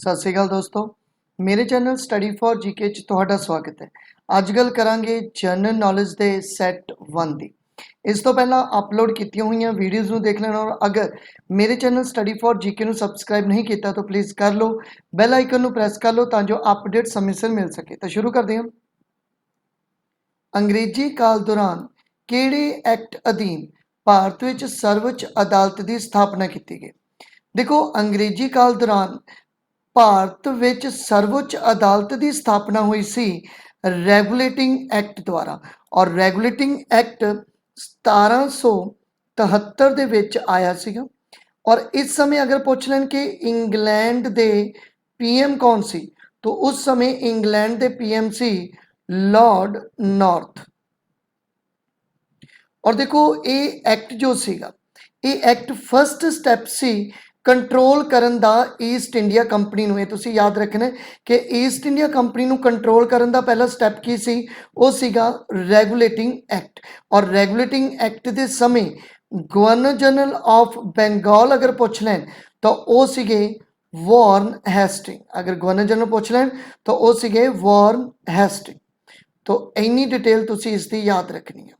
सत श्री अकाल दोस्तों, मेरे चैनल स्टडी फॉर जीके च तुहाडा स्वागत है। अज गल करांगे जनरल नॉलेज दे सैट 1 दी। इस तो पहला अपलोड कीतियां हुई वीडियोज़ नूं देख लेना, और अगर मेरे चैनल स्टडी फॉर जीके नूं सबसक्राइब नहीं किया तो प्लीज़ कर लो, बैल आइकन नूं प्रेस कर लो तां जो अपडेट समय सिर मिल सके। तो शुरू करते हैं। अंग्रेजी काल दौरान किहड़े एक्ट अधीन भारत विच सर्वोच्च अदालत की स्थापना की गई? देखो, अंग्रेजी काल दौरान भारत विच सर्वोच्च अदालत की स्थापना हुई सी रैगूलेटिंग एक्ट द्वारा, और रैगूलेटिंग एक्ट 1773 ਦੇ ਵਿੱਚ आया ਸੀਗਾ। और इस समय अगर पूछ लें कि इंग्लैंड के पीएम कौन सी, तो उस समय इंग्लैंड के पीएम सी लॉर्ड नॉर्थ। और देखो, ये एक्ट जो सीगा, ये एक्ट फर्स्ट स्टैप सी कंट्रोल करन दा ईस्ट इंडिया कंपनी नूं। ये तुसीं याद रखना कि ईस्ट इंडिया कंपनी नूं कंट्रोल करन दा पहला स्टैप की सी, वो सीगा रैगूलेटिंग एक्ट। और रैगूलेटिंग एक्ट दे समय गवर्नर जनरल ऑफ बंगाल अगर पूछ लें तो वो सीगे वॉर्न हेस्टिंग। अगर गवर्नर जनरल पूछ लें तो वो सीगे वॉर्न हेस्टिंग। तो इन्नी डिटेल तुसीं इसकी याद रखनी है।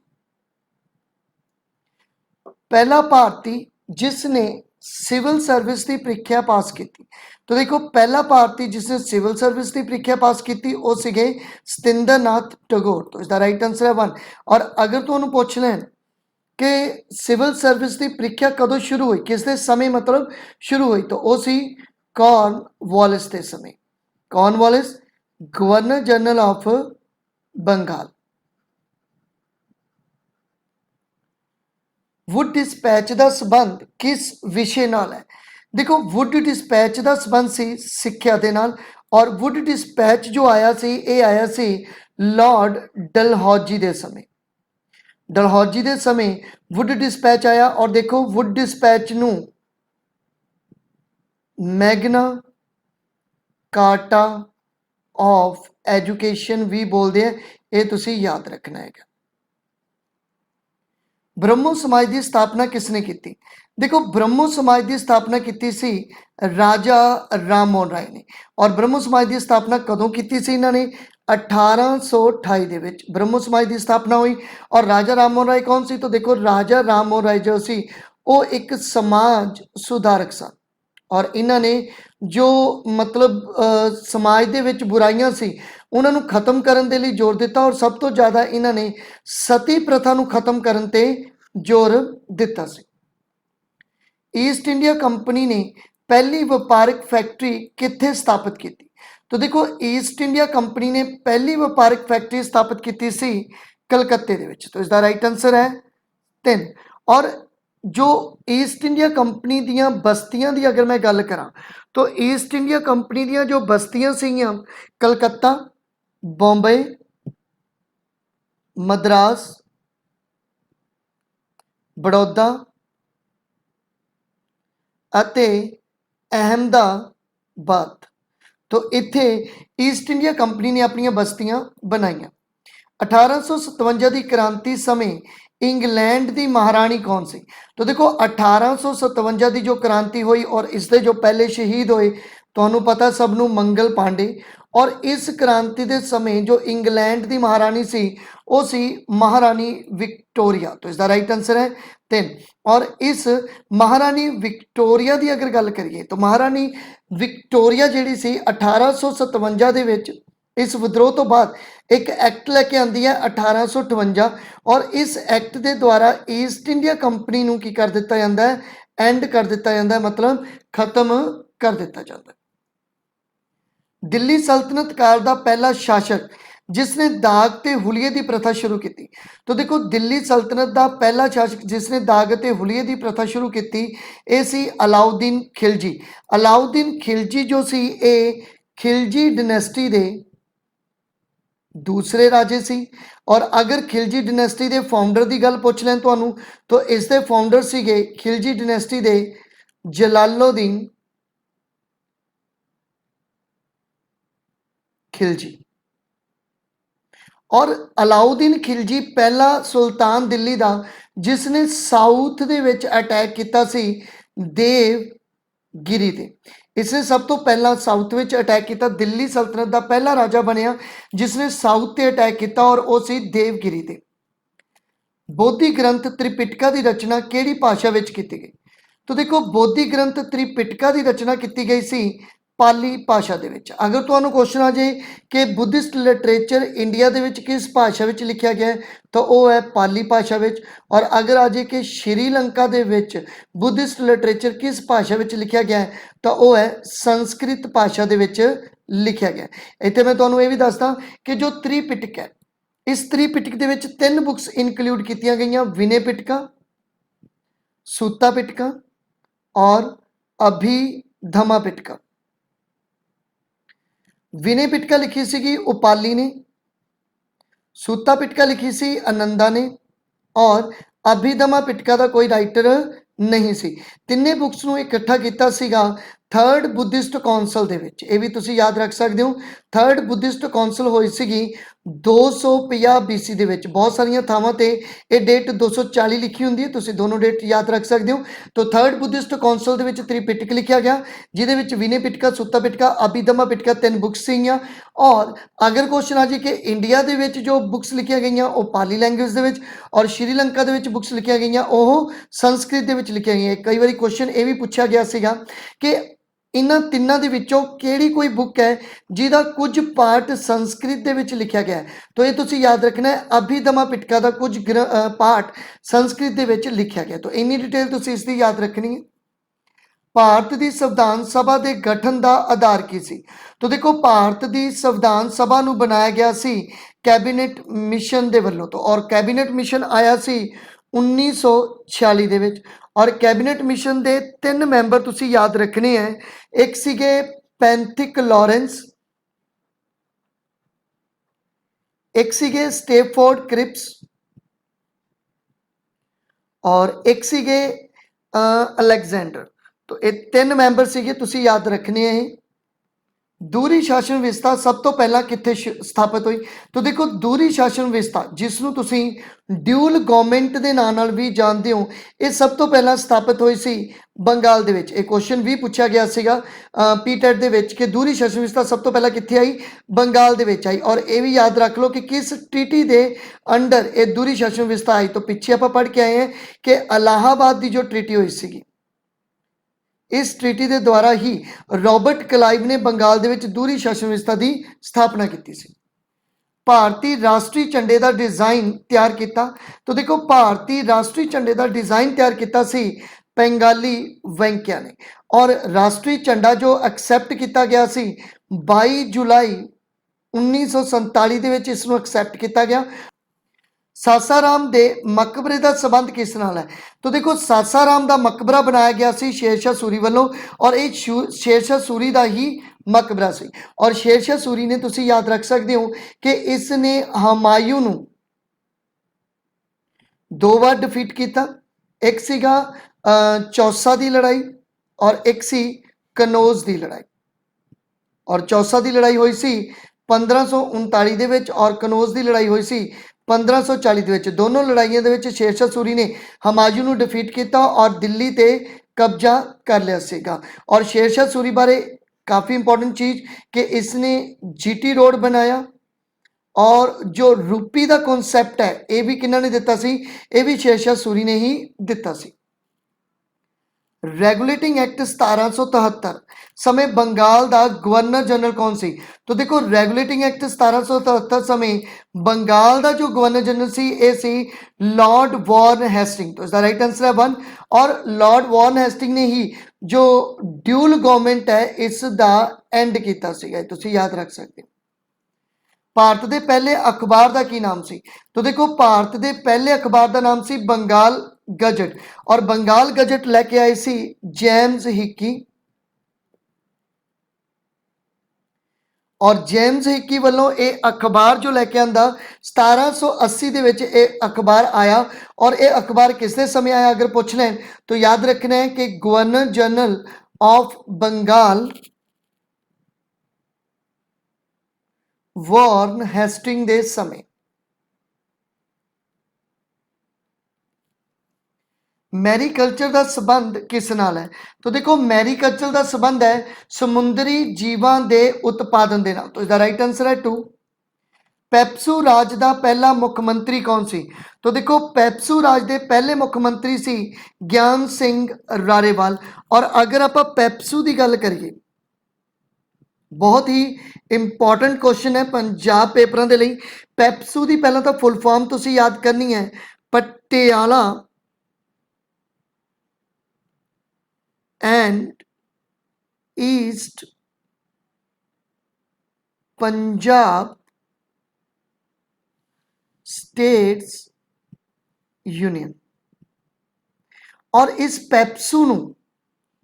पहला भारती जिसने सिविल सर्विस की प्रीख्या पास की, तो देखो पहला भारती जिसने सिविल सर्विस की प्रीख्या पास की वो सीगे सतिंदर नाथ टैगोर। तो इसका राइट आंसर है 1। और अगर तुहानूं पुछ लें कि सिविल सर्विस की प्रीख्या कदों शुरू हुई, किसके समय मतलब शुरू हुई, तो वो सी कॉर्नवालिस के समय। Cornwallis governor general of Bengal. Wood despatch का संबंध किस विषय नाल है? देखो, वुड डिस्पैच का संबंध सी सिक्ख्या दे नाल, और वुड डिस्पैच जो आया सी ये आया सी लॉर्ड डलहौजी के समय। डलहौजी के समय वुड डिस्पैच आया। और देखो, वुड डिस्पैच नूं मैगना कार्टा ऑफ एजुकेशन भी बोलते हैं, ये तुसीं याद रखना है। ब्रह्मो समाज की स्थापना किसने की? देखो, ब्रह्मो समाज की स्थापना की सी राजा राम मोहन राय ने। और ब्रह्मो समाज की स्थापना कदों की सी इन्होंने? 1828 ਦੇ ਵਿੱਚ ब्रह्मो समाज की स्थापना हुई। और राजा राम मोहन राय कौन सी? तो देखो, राजा राम मोहन राय जो सी वो एक समाज सुधारक सन। और इन्होंने जो मतलब समाज के विच बुराइयां सी उन्होंने खत्म करने के लिए जोर दिता। और सब तो ज़्यादा इन्होंने सती प्रथा नूं खत्म करने ते जोर दिता सी। ईस्ट इंडिया कंपनी ने पहली व्यापारिक फैक्ट्री कित्थे स्थापित की? तो देखो, ईस्ट इंडिया कंपनी ने पहली व्यापारिक फैक्ट्री स्थापित की सी कलकत्ते दे विच। तो इसका राइट आंसर है 3। और जो ईस्ट इंडिया कंपनी दियां बस्तियां दी अगर मैं गल करा, तो ईस्ट इंडिया कंपनी दियां जो बस्तियां सीगियां कलकत्ता, बॉम्बे, मद्रास, बड़ौदा अते अहमदाबाद। तो इत्थे ईस्ट इंडिया कंपनी ने अपन बस्तियां बनाईयां। 1857 की क्रांति समय इंग्लैंड की महाराणी कौन सी? तो देखो, 1857 की जो क्रांति हुई और इसके जो पहले शहीद होए, तो पता सबनों मंगल पांडे। और इस क्रांति के समय जो इंग्लैंड की महाराणी सी वो सी महारानी विक्टोरिया। तो इसका राइट आंसर है 3। और इस महारानी विक्टोरिया की अगर गल करिए तो महारानी विक्टोरिया जी सी 1857 ਦੇ ਵਿੱਚ इस विद्रोह तो बाद एक एक्ट लैके आती है 1858। और इस एक्ट के द्वारा ईस्ट इंडिया कंपनी नूं की कर दिता जाता है? एंड कर दिता जाता है, मतलब खत्म कर दिता जाता है। दिल्ली सल्तनत काल का पहला शासक जिसने दाग ते हुलिये की प्रथा शुरू की? तो देखो, दिल्ली सल्तनत का पहला शासक जिसने दाग ते हुलिये की प्रथा शुरू की ये सी अलाउद्दीन खिलजी। अलाउद्दीन खिलजी जो सी ए खिलजी डिनेस्टी दे दूसरे राजे सी। और अगर खिलजी डिनेस्टी के फाउंडर की गल पूछ लें तो इसके फाउंडर सीगे खिलजी डिनेस्टी के जलालुद्दीन खिलजी। और अलाउद्दीन खिलजी पहला सुल्तान दिल्ली का जिसने साउथ दे विच अटैक किया सी देव गिरी ते इसने सब तो पहला साउथ विच अटैक किया। दिल्ली सल्तनत का पहला राजा बनया जिसने साउथ ते अटैक किया और वो सी देवगिरी ते। बोधि ग्रंथ त्रिपिटका की रचना किहड़ी भाषा विच कीती गई? तो देखो बोधि ग्रंथ त्रिपिटका की रचना की गई सी पाली भाषा दे विच। अगर तुहानू क्वेश्चन आ जाए कि बुद्धिस्ट लिटरेचर इंडिया दे विच किस भाषा विच लिखा गया है तो वह है पाली भाषा विच। और अगर आ जाए कि श्रीलंका दे विच बुद्धिस्ट लिटरेचर किस भाषा विच लिखा गया है तो वह है संस्कृत भाषा दे विच लिखा गया। इत्थे मैं तुहानू ये भी दसदा कि जो त्रिपिटक है इस त्रिपिटक दे विच 3 बुक्स इनकलूड कीतियां गईयां, विनय पिटका, सूता पिटका और अभिधमा पिटका। विनय पिटका लिखी सी उपाली ने, सूता पिटका लिखी सी आनंदा ने और अभिधमा पिटका का कोई राइटर नहीं सी। तिन्ने बुक्स नूं इकट्ठा किया सीगा थर्ड बुद्धिस्ट कौंसल दे विच। ये भी तुसी याद रख सकते हो। थर्ड बुद्धिस्ट कौंसल होई सीगी 250 BC दे विच। बहुत सारिया थावां ते ये डेट 240 लिखी हुंदी है, तुसी दोनों डेट याद रख सकते हो। तो थर्ड बुद्धिस्ट कौंसल दे विच त्रिपिटक लिखा गया जिहदे विच विनय पिटका, सुत्ता पिटका, अभिधमा पिटका 3 बुक्स सीगियां। और अगर क्वेश्चन आ जाए कि इंडिया दे विच जो बुक्स लिखिया गई वो पाली लैंग्वेज दे विच और श्रीलंका दे विच बुक्स लिखिया गई वो संस्कृत दे विच लिखिया गई। कई बार क्वेश्चन ये भी पूछा गया सीगा कि इन्हां तिन्नां दे विचों किहड़ी कोई बुक है जिहदा कुछ पार्ट संस्कृत दे विच लिखिया गया है। तो ये तुसी याद रखना है अभिधमा पिटका का कुछ पार्ट संस्कृत दे विच लिखिया गया। तो इन्नी डिटेल तुसी इसकी याद रखनी है। भारत की संविधान सभा के गठन का आधार की सी? तो देखो भारत की संविधान सभा नूं बनाया गया सी कैबिनेट मिशन के वलों तो। और कैबिनेट मिशन आया सी 1946 दे विच। और कैबिनेट मिशन के 3 मैंबर तुसी याद रखने हैं। एक सीगे पैंथिक लॉरेंस, एक सीगे स्टेफोर्ड क्रिप्स और एक सीगे अलेक्जेंडर। तो ये 3 मैंबर सीगे, तुसी याद रखने हैं। दूरी शासन व्यवस्था सब तो पहला कित्थे स्थापित हुई? तो देखो दूरी शासन व्यवस्था जिसनों तुसी ड्यूल गवर्नमेंट के नाम नाल भी जानते हो, ये सब तो पहला स्थापित हुई सी बंगाल दे विच। एक क्वेश्चन भी पूछा गया सीगा पीटेट दे विच कि दूरी शासन व्यवस्था सब तो पहला कित्थे आई? बंगाल दे विच आई। और ये भी याद रख लो कि किस ट्रीटी दे अंडर ये दूरी शासन व्यवस्था आई। तो पिछे आप पढ़ के आए हैं कि इलाहाबाद की जो ट्रीटी हुई सी, इस ट्रीटी के द्वारा ही रॉबर्ट क्लाइव ने बंगाल दे विच दूरी शासन व्यवस्था की स्थापना की सी। भारतीय राष्ट्रीय झंडे का डिजाइन तैयार किया? तो देखो भारतीय राष्ट्रीय झंडे का डिजाइन तैयार किया सी बंगाली वेंकैया ने। और राष्ट्रीय झंडा जो एक्सैप्ट किया गया सी 22 जुलाई 1947 दे विच इसनूं एक्सैप्ट किया गया। सासाराम दे मकबरे का संबंध किस नाल है? तो देखो सासाराम का मकबरा बनाया गया सी शेरशाह सूरी वालों और ये शेरशाह सूरी का ही मकबरा सी। और शेरशाह सूरी ने तुसी याद रख सकते हो कि इसने हमायूं नूं 2 बार डिफीट किया। एक सीगा चौसा की लड़ाई और एक सी कनौज की लड़ाई। और चौसा की लड़ाई हुई सी 1539 दे विच और कनौज की लड़ाई हुई सी 1540 दे विच। दोनों लड़ाइयों दे विच शेरशाह सूरी ने हमायूं नूं डिफीट किया और दिल्ली ते कब्जा कर लिया सीगा। और शेरशाह सूरी बारे काफ़ी इंपॉर्टेंट चीज़ कि इसने जीटी रोड बनाया और जो रूपी का कॉन्सैप्ट है ये भी किन्ना ने दिता सी? ये भी शेरशाह सूरी ने ही दिता सी। रेगुलेटिंग एक्ट 1773 समय बंगाल का गवर्नर जनरल कौन सी? तो देखो रेगुलेटिंग एक्ट 1773 समय बंगाल का जो गवर्नर जनरल सी ए सी लॉर्ड वॉर्न हेस्टिंग। तो इसका राइट आंसर है 1। और लॉर्ड वॉर्न हेस्टिंग ने ही जो ड्यूल गवर्नमेंट है इसका एंड किया सीगा, तुसी याद रख सकते हो। भारत के पहले अखबार का की नाम सी? तो देखो भारत के पहले अखबार का नाम सी बंगाल गजट। और बंगाल गजट लैके आए सी जेम्स हिक्की। और जेम्स हिक्की वालों ये अखबार जो लैके आंदा 1780 दे विच ये अखबार आया। और ये अखबार किसने समय आया अगर पूछ लें तो याद रखना है कि governor general of Bengal Warren Hastings दे समय। मैरीकल्चर का संबंध किस नाल है? तो देखो मैरीकल्चर का संबंध है समुद्री जीवां के उत्पादन के नाल। तो इसका राइट आंसर है 2। पैप्सू राज का पहला मुख्यमंत्री कौन सी? तो देखो पैप्सू राज के पहले मुख्यमंत्री सी ज्ञान सिंह रारेवाल। और अगर आप पैप्सू की गल करिए, बहुत ही इंपॉर्टेंट क्वेश्चन है पंजाब पेपरों के लिए। पैप्सू की पहला तो फुल फॉर्म तुसी याद करनी है, Patiala and east Punjab states union. और इस पैप्सू नू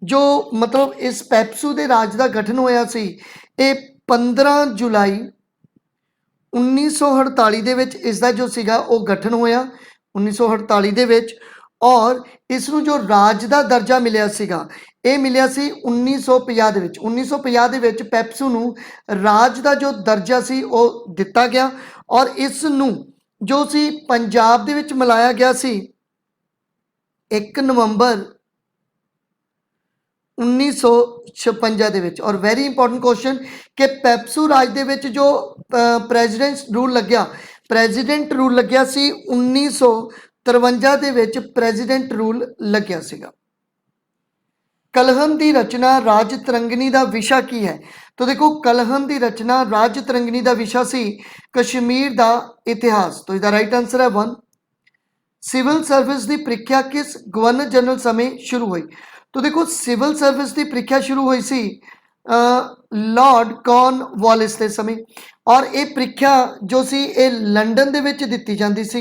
जो मतलब इस पैप्सू के राज का गठन होया सी, ये 15 जुलाई 1948 दे विच इसका जो सीगा वो गठन होया 1948 दे विच। और इसनू जो राज का दर्जा मिलिया सीगा ये मिलिया सी 1950 दे विच। 1950 दे विच पैप्सू नू राज का जो दर्जा सी वो दिता गया। और इसनू जो सी पंजाब दे विच मिलाया गया सी 1 नवंबर 1956 दे विच। और वेरी इंपॉर्टेंट क्वेश्चन कि पैप्सू राज दे विच जो प्रेजिडेंट रूल लग्या सी 1953 दे विच प्रेजिडेंट रूल लग्या सीगा। कलहन की रचना राज तरंगिणी का विशा की है? तो देखो कलहन की रचना राज तरंगिणी का विशा सी कश्मीर का इतिहास। तो इसका राइट आंसर है 1। सिविल सर्विस की प्रीख्या किस गवर्नर जनरल समय शुरू हुई? तो देखो सिविल सर्विस की प्रीख्या शुरू हुई सी लॉर्ड कॉर्नवालिस के समय। और ये प्रीख्या जो सी ये लंडन दे विच दिती जाती सी,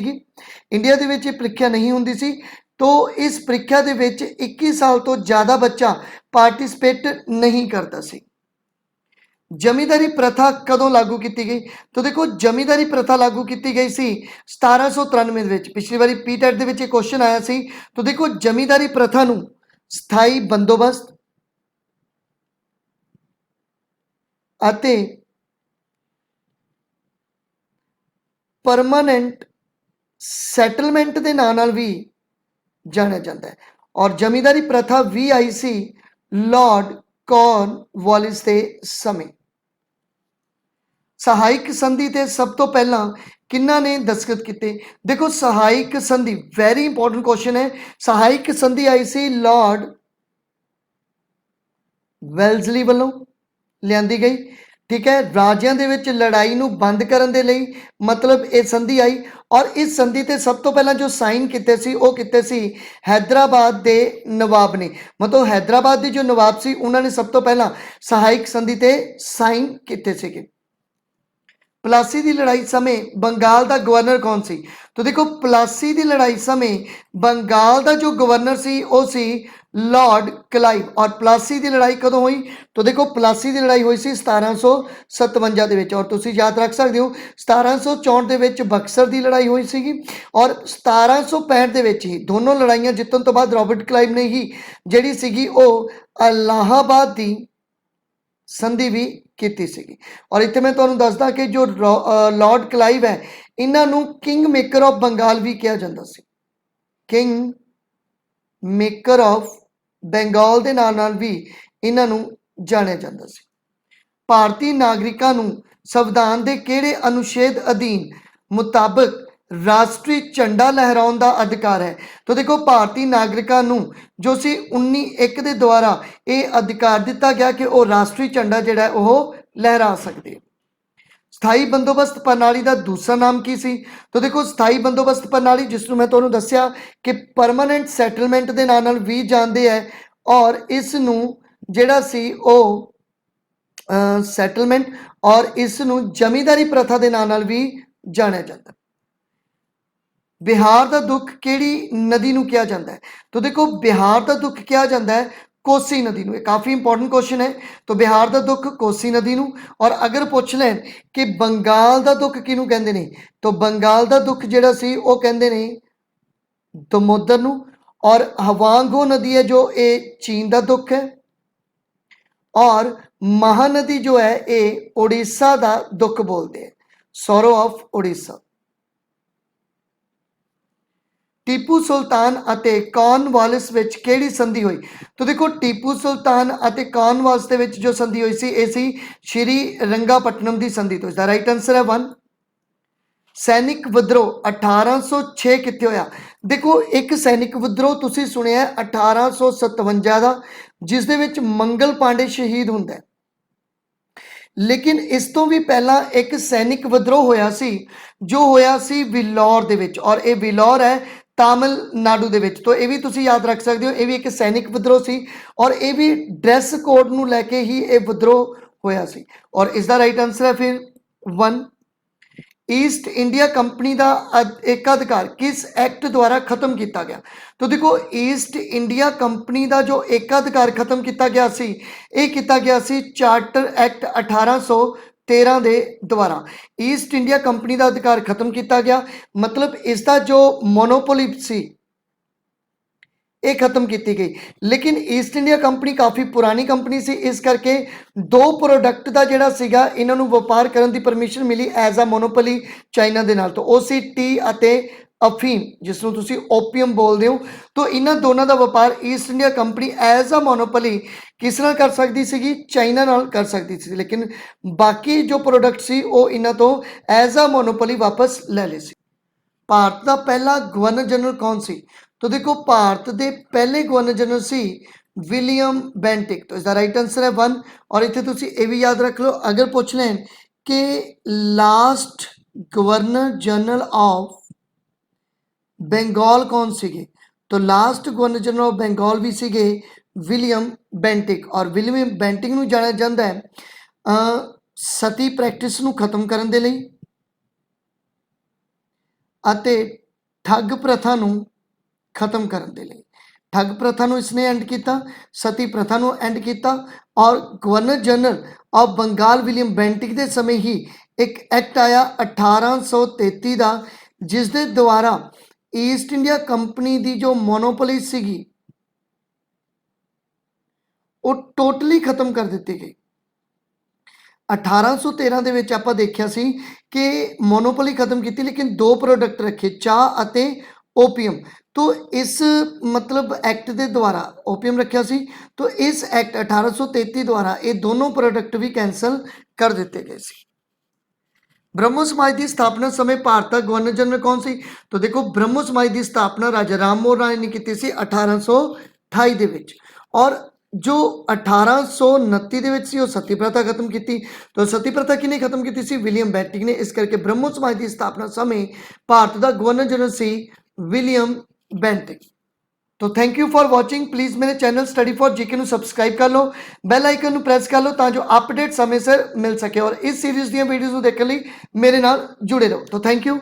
इंडिया दे विच ये प्रीख्या नहीं हुंदी सी। तो इस प्रीख्या दे विच 21 साल तो ज़्यादा बच्चा पार्टिसिपेट नहीं करता सी। जमींदारी प्रथा कदों लागू की गई? तो देखो जमींदारी प्रथा लागू की गई सी 1793 विच। पिछली बारी पीटेट दे विच क्वेश्चन आया सी। तो देखो जमींदारी प्रथा नू स्थाई बंदोबस्त अते परमानेंट सैटलमेंट के नाम नाल भी जाना जाता है। और जमींदारी प्रथा भी आई सी लॉर्ड कॉर्नवालिस के समय। सहायक संधि ते सब तो पहला किन्ना ने दस्तखत किए? देखो सहायक संधि वेरी इंपॉर्टेंट क्वेश्चन है। सहायक संधि आई सी लॉर्ड वेल्जली वालों लियांदी गई। ठीक है, राज्यों के विच लड़ाई नू बंद करने दे लई मतलब ये संधि आई। और इस संधि ते सब तो पहला जो साइन किते सी वो किते सी हैदराबाद के नवाब ने। मतलब हैदराबाद के जो नवाब सी उन्होंने सब तो पहला सहायक संधि ते साइन किते सीगे। प्लासी की लड़ाई समय बंगाल का गवर्नर कौन सी? तो देखो प्लासी की लड़ाई समय बंगाल का जो गवर्नर सी वो सी लॉर्ड क्लाइव। और प्लासी की लड़ाई कदों हुई? तो देखो प्लासी की लड़ाई हुई सी 1757 दे विच। और तुसी याद रख सकते हो 1764 दे विच बक्सर की लड़ाई हुई सी। और 1765 दे विच ही दोनों लड़ाइयां जितन तो बाद रॉबर्ट क्लाइव ने ही जिहड़ी सीगी वो इलाहाबाद की संधि भी की सी। और इतने मैं तुहानूं दसदा कि जो लॉर्ड क्लाइव है इन्हों किंग मेकर ऑफ बंगाल भी कहा जाता सी। किंग मेकर ऑफ बंगाल के नाम नाल भी इन्हों जानिया जाता सी। भारतीय नागरिकों नूं संविधान के किहड़े अनुच्छेद अधीन मुताबिक राष्ट्रीय झंडा लहराउण का अधिकार है? तो देखो भारतीय नागरिकों नूं जो सी 19(1) के द्वारा ये अधिकार दिता गया कि वह राष्ट्रीय झंडा जिहड़ा है वह लहरा सकते। स्थाई बंदोबस्त प्रणाली का दूसरा नाम की सी? तो देखो स्थाई बंदोबस्त प्रणाली जिसनूं मैं तुहानूं दस्सिया कि परमानेंट सैटलमेंट के नाम नाल भी जानते हैं। और इसनूं जिहड़ा सी ओह सैटलमेंट और इसनूं जमींदारी प्रथा के नाम नाल भी जानिया जाता है। बिहार का दुख किहड़ी नदी नूं कहा जाता है? तो देखो बिहार का दुख कहा जाता है कोसी नदी नूं। काफ़ी इंपॉर्टेंट क्वेश्चन है। तो बिहार का दुख कोसी नदी नूं। और अगर पूछ लें कि बंगाल का दुख किहनूं कहंदे ने? तो बंगाल का दुख जिहड़ा सी वो कहंदे ने दमोदर नूं। और हवांगो नदी है जो ये चीन का दुख है। और महानदी जो है ये उड़ीसा का दुख बोलते हैं, सौरो ऑफ उड़ीसा। ਟੀਪੂ ਸੁਲਤਾਨ ਅਤੇ ਕਾਰਨਵਾਲਿਸ ਵਿੱਚ ਕਿਹੜੀ ਸੰਧੀ ਹੋਈ? ਤਾਂ ਦੇਖੋ ਟੀਪੂ ਸੁਲਤਾਨ ਅਤੇ ਕਾਰਨਵਾਲਿਸ ਦੇ ਵਿੱਚ ਜੋ ਸੰਧੀ ਹੋਈ ਸੀ ਇਹ ਸੀ ਸ਼੍ਰੀ ਰੰਗਾਪਟਨਮ ਦੀ ਸੰਧੀ। ਤੋਂ ਇਸਦਾ ਰਾਈਟ ਆਨਸਰ ਹੈ 1। ਸੈਨਿਕ ਵਿਦਰੋਹ 1806 ਕਿੱਥੇ ਹੋਇਆ? ਦੇਖੋ ਇੱਕ ਸੈਨਿਕ ਵਿਦਰੋਹ ਤੁਸੀਂ ਸੁਣਿਆ 1857 ਦਾ, ਜਿਸ ਦੇ ਵਿੱਚ ਮੰਗਲ ਪਾਂਡੇ ਸ਼ਹੀਦ ਹੁੰਦਾ ਹੈ, ਲੇਕਿਨ ਇਸ ਤੋਂ ਵੀ ਪਹਿਲਾਂ ਇੱਕ ਸੈਨਿਕ ਵਿਦਰੋਹ ਹੋਇਆ ਸੀ ਜੋ ਹੋਇਆ ਸੀ ਵਿਲੌਰ ਦੇ ਵਿੱਚ, ਔਰ ਇਹ ਵਿਲੌਰ ਹੈ ਤਾਮਿਲਨਾਡੂ ਦੇ ਵਿੱਚ। ਤਾਂ ਇਹ ਵੀ ਤੁਸੀਂ ਯਾਦ ਰੱਖ ਸਕਦੇ ਹੋ, ਇਹ ਵੀ ਇੱਕ ਸੈਨਿਕ ਵਿਦਰੋਹ ਸੀ ਔਰ ਇਹ ਵੀ ਡਰੈਸ ਕੋਡ ਨੂੰ ਲੈ ਕੇ ਹੀ ਇਹ ਵਿਦਰੋਹ ਹੋਇਆ ਸੀ। ਔਰ ਇਸ ਦਾ ਰਾਈਟ ਆਨਸਰ ਹੈ ਫਿਰ 1। ईस्ट इंडिया कंपनी का एकाधिकार किस एक्ट द्वारा खत्म किया गया? तो देखो ईस्ट इंडिया कंपनी का जो एकाधिकार खत्म किया गया सी, ये किया गया सी चार्टर एक्ट 1813 के द्वारा ईस्ट इंडिया कंपनी का अधिकार खत्म किया गया। मतलब इसका जो मोनोपोली सी ये खत्म की गई, लेकिन ईस्ट इंडिया कंपनी काफ़ी पुरानी कंपनी सी, इस करके दो प्रोडक्ट का जोड़ा सीगा इन्हां नूं व्यापार करने की परमिशन मिली एज आ मोनोपोली चाइना दे नाल। तो वो सी टी अते अफीम, जिसनूं तुसीं ओपीयम बोलते हो। तो इन्हां दोनों का व्यापार ईस्ट इंडिया कंपनी एज आ मोनोपोली किस नाल कर सकती सी? चाइना नाल कर सकती सी, लेकिन बाकी जो प्रोडक्ट सी वो इन्हां तो एज आ मोनोपोली वापस ले ले सी। भारत का पहला गवर्नर जनरल कौन सी? तो देखो भारत के पहले गवर्नर जनरल सी विलियम बेंटिक। तो इसका राइट आंसर है 1। और इतने तुसी ये भी याद रख लो, अगर पूछ लें कि last governor general of Bengal कौन सीगे, तो last governor general of Bengal भी सीगे विलियम बेंटिक। और विलियम बेंटिक नूं जाना जाता है सती प्रैक्टिस नूं खत्म करने दे लई अते ठग प्रथा नूं खत्म करने दे लई। ठग प्रथा नूं इसने एंड किया, सती प्रथा नूं एंड किया। और governor general of Bengal William Bentinck के समय ही एक एक्ट आया 1833 का, जिस दे द्वारा ईस्ट इंडिया कंपनी की जो मोनोपोली सीगी वो टोटली खत्म कर दी गई। 1813 ਦੇ ਵਿੱਚ ਆਪਾਂ ਦੇਖਿਆ ਸੀ कि मोनोपोली खत्म की, लेकिन दो प्रोडक्ट रखे चाह अते ओपीयम। तो इस मतलब एक्ट के द्वारा ओपीयम रखा सी, तो इस एक्ट 1833 द्वारा ये दोनों प्रोडक्ट भी कैंसल कर दिते गए सी। ब्रह्मो समाज की स्थापना समय भारत का गवर्नर जनरल कौन सी? तो देखो ब्रह्मो समाज की स्थापना राजा राम मोहन राय ने की सी 1828 ਦੇ ਵਿੱਚ। और जो 1829 ਦੇ ਵਿੱਚ ਸੀ ਉਹ सती प्रथा खत्म की। तो सती प्रथा किने खत्म की सी? विलियम बेंटिक ने। इस करके ब्रह्मो समाज की स्थापना समय भारत का गवर्नर जनरल सी विलियम बेंटिक। तो thank you for watching. Please मेरे चैनल स्टडी फॉर जीके नूं सबसक्राइब कर लो, बैल आइकन नूं प्रेस कर लो तां जो अपडेट समय सिर मिल सके। और इस सीरीज़ दी वीडियोज़ नूं देखण लई मेरे नाल जुड़े रहो। तो थैंक यू।